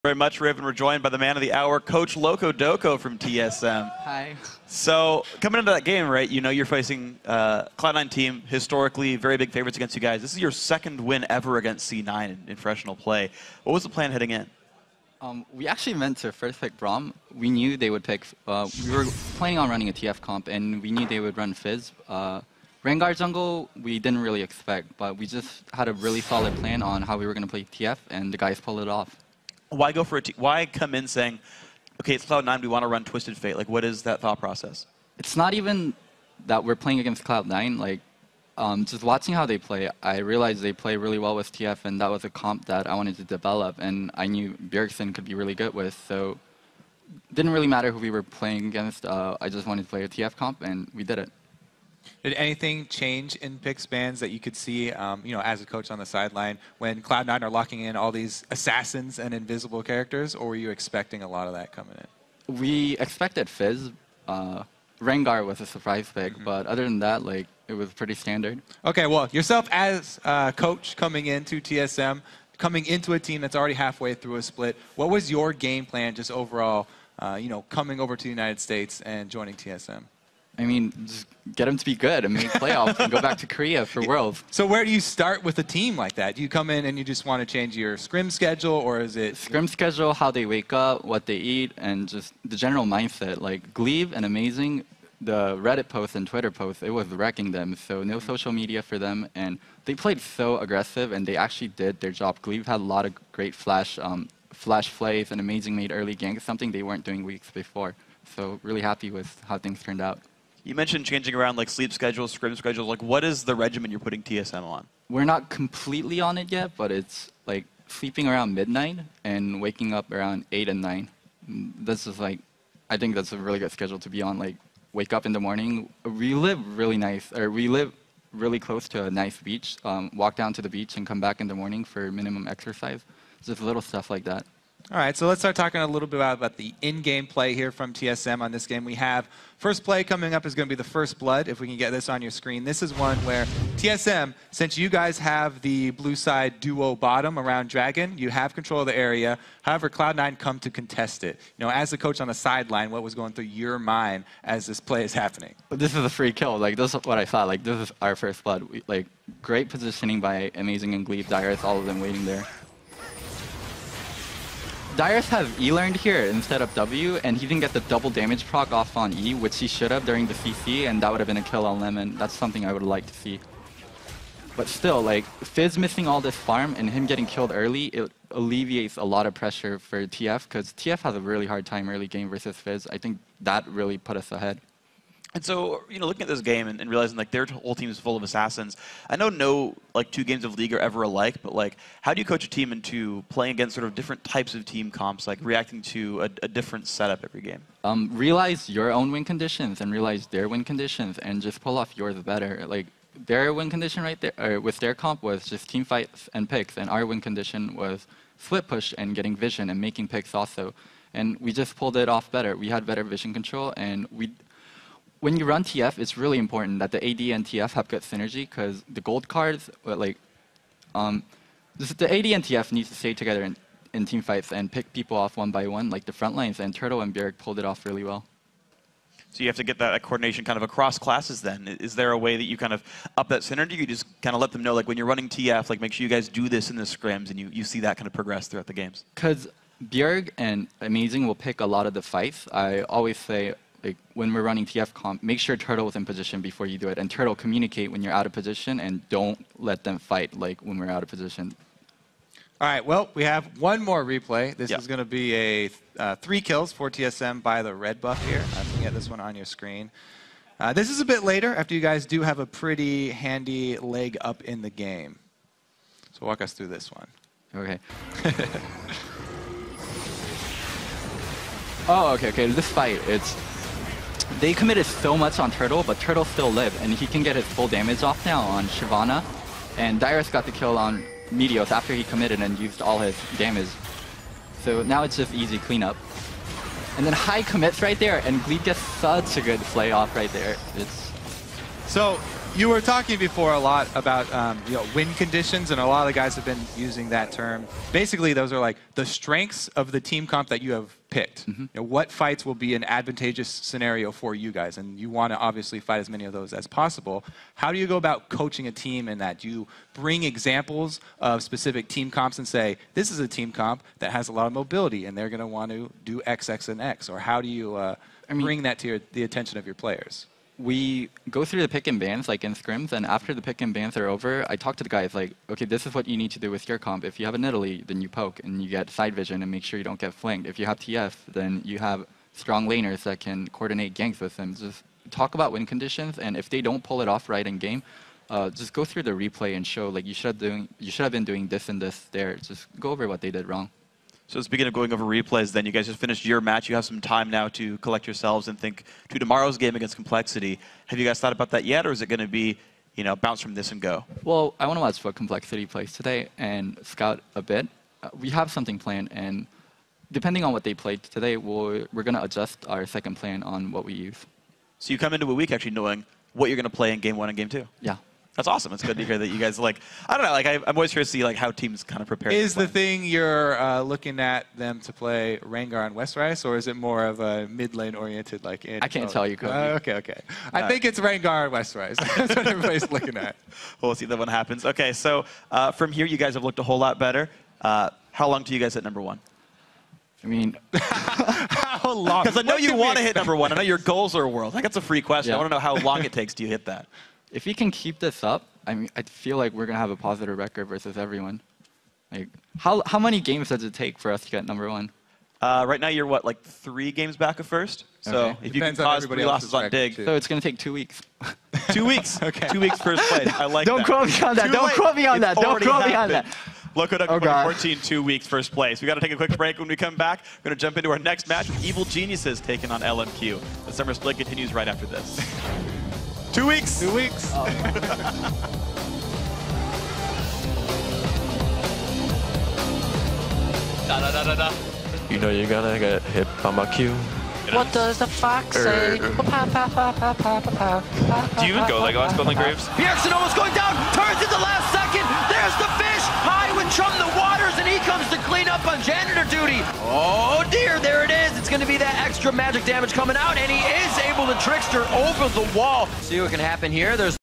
Very much, Riv, and we're joined by the man of the hour, Coach Locodoco from TSM. Hi. So, coming into that game, right, you know you're facing Cloud9 team, historically very big favorites against you guys. This is your second win ever against C9 in professional play. What was the plan heading in? We actually meant to first pick Braum. We knew they would pick, we were planning on running a TF comp, and we knew they would run Fizz. Rengar jungle, we didn't really expect, but we just had a really solid plan on how we were going to play TF, and the guys pulled it off. Why go for a why come in saying, okay, it's Cloud9, we want to run Twisted Fate? Like, what is that thought process? It's not even that we're playing against Cloud9. Like, just watching how they play, I realized they play really well with TF, and that was a comp that I wanted to develop, and I knew Bjergsen could be really good with, so it didn't really matter who we were playing against. I just wanted to play a TF comp, and we did it. Did anything change in pick spans that you could see, you know, as a coach on the sideline when Cloud9 are locking in all these assassins and invisible characters, or were you expecting a lot of that coming in? We expected Fizz. Rengar was a surprise pick, but other than that, like, it was pretty standard. Okay, well, yourself as coach coming into TSM, coming into a team that's already halfway through a split, what was your game plan just overall, you know, coming over to the United States and joining TSM? I mean, just get them to be good and make playoffs and go back to Korea for Worlds. So where do you start with a team like that? Do you come in and you just want to change your scrim schedule, or is it... Scrim schedule, how they wake up, what they eat, and just the general mindset. Like, Glaive and Amazing, the Reddit posts and Twitter posts, it was wrecking them. So no social media for them, and they played so aggressive, and they actually did their job. Glaive had a lot of great flash plays, and Amazing made early ganks, something they weren't doing weeks before. So really happy with how things turned out. You mentioned changing around like sleep schedules, scrim schedules. Like, what is the regimen you're putting TSM on? We're not completely on it yet, but it's like sleeping around midnight and waking up around 8 and 9. This is like, I think that's a really good schedule to be on. Like, wake up in the morning. We live really nice, or we live really close to a nice beach. Walk down to the beach and come back in the morning for minimum exercise. Just little stuff like that. All right, so let's start talking a little bit about the in-game play here from TSM on this game. We have first play coming up is going to be the First Blood, if we can get this on your screen. This is one where TSM, since you guys have the blue side duo bottom around Dragon, you have control of the area. However, Cloud9 come to contest it. You know, as the coach on the sideline, what was going through your mind as this play is happening? This is a free kill. Like, this is what I thought. Like, this is our First Blood. Like, great positioning by Amazing and Glaive, Dyrus, all of them waiting there. Dyrus has E learned here instead of W, and he didn't get the double damage proc off on E, which he should have during the CC, and that would have been a kill on Lemon. That's something I would like to see. But still, like, Fizz missing all this farm and him getting killed early, it alleviates a lot of pressure for TF, because TF has a really hard time early game versus Fizz. I think that really put us ahead. And so, you know, looking at this game and realizing like their whole team is full of assassins, I know no like 2 games of League are ever alike, but like how do you coach a team into playing against sort of different types of team comps, like reacting to a different setup every game? Realize your own win conditions and realize their win conditions and just pull off yours better. Like, their win condition right there, or with their comp, was just team fights and picks, and our win condition was split push and getting vision and making picks also. And we just pulled it off better. We had better vision control, and when you run TF, it's really important that the AD and TF have good synergy, because the gold cards, like, the AD and TF need to stay together in team fights and pick people off one by one, like the front lines, and Turtle and Bjerg pulled it off really well. So you have to get that coordination kind of across classes then. Is there a way that you kind of up that synergy? You just kind of let them know, like when you're running TF, like make sure you guys do this in the scrims, and you see that kind of progress throughout the games? Because Bjerg and Amazing will pick a lot of the fights. I always say, like, when we're running TF comp, make sure Turtle is in position before you do it. And Turtle, communicate when you're out of position, and don't let them fight like when we're out of position. All right, well, we have one more replay. This is going to be a 3 kills for TSM by the red buff here. You can get this one on your screen. This is a bit later, after you guys do have a pretty handy leg up in the game. So walk us through this one. Okay. Oh, okay. This fight, they committed so much on Turtle, but Turtle still lived, and he can get his full damage off now on Shyvana. And Dyrus got the kill on Meteos after he committed and used all his damage. So now it's just easy cleanup. And then high commits right there, and Glaive gets such a good play off right there. So You were talking before a lot about win conditions, and a lot of the guys have been using that term. Basically, those are like the strengths of the team comp that you have picked. What fights will be an advantageous scenario for you guys, and you want to obviously fight as many of those as possible. How do you go about coaching a team in that? Do you bring examples of specific team comps and say, this is a team comp that has a lot of mobility, and they're going to want to do X, X, and X? Or how do you bring that to the attention of your players? We go through the pick and bans, like in scrims, and after the pick and bans are over, I talk to the guys like, okay, this is what you need to do with your comp. If you have an Italy, then you poke and you get side vision and make sure you don't get flanked. If you have TF, then you have strong laners that can coordinate ganks with them. Just talk about win conditions, and if they don't pull it off right in game, just go through the replay and show like you should have been doing this and this there. Just go over what they did wrong. So speaking of going over replays, then you guys just finished your match. You have some time now to collect yourselves and think to tomorrow's game against Complexity. Have you guys thought about that yet, or is it going to be, bounce from this and go? Well, I want to watch what Complexity plays today and scout a bit. We have something planned, and depending on what they played today, we're going to adjust our second plan on what we use. So you come into a week actually knowing what you're going to play in Game 1 and Game 2? Yeah. That's awesome. It's good to hear that you guys, I don't know, I'm always curious to see how teams kind of prepare. Is the thing you're looking at them to play Rengar on Westrise, or is it more of a mid lane oriented like in? I can't tell you, Cody. Okay. I think it's Rengar on Westrise. That's what everybody's looking at. We'll see that one happens. Okay, so from here, you guys have looked a whole lot better. How long do you guys hit #1? I mean, how long? Because I know you want to hit #1. I know your goals are world. That's a free question. Yeah. I want to know how long it takes to hit that. If we can keep this up, I feel like we're gonna have a positive record versus everyone. Like, how many games does it take for us to get #1? Right now, you're what, 3 games back of first? So Okay. if you can cause 3 losses on Dig. So it's gonna take 2 weeks. 2 weeks. Okay. 2 weeks first place. I like that. Don't quote me on that. Too Don't late. quote me on It's that. Don't already quote me on happened. that. Locodoco Oh, God. 2014, 2 weeks first place. We got to take a quick break. When we come back, we're going to jump into our next match with Evil Geniuses taking on LMQ. The summer split continues right after this. 2 weeks. 2 weeks. You know you're gonna get hit by my Q. What does the fox say? Do you even go Legolas Golden Graves? Bjergsen almost going down, turns at the last second. There's the fish, high with Chum the Waters, and he comes to clean up on janitor duty. Oh dear, there it is. It's going to be that extra magic damage coming out, and he is able to trickster over the wall. See what can happen here. There's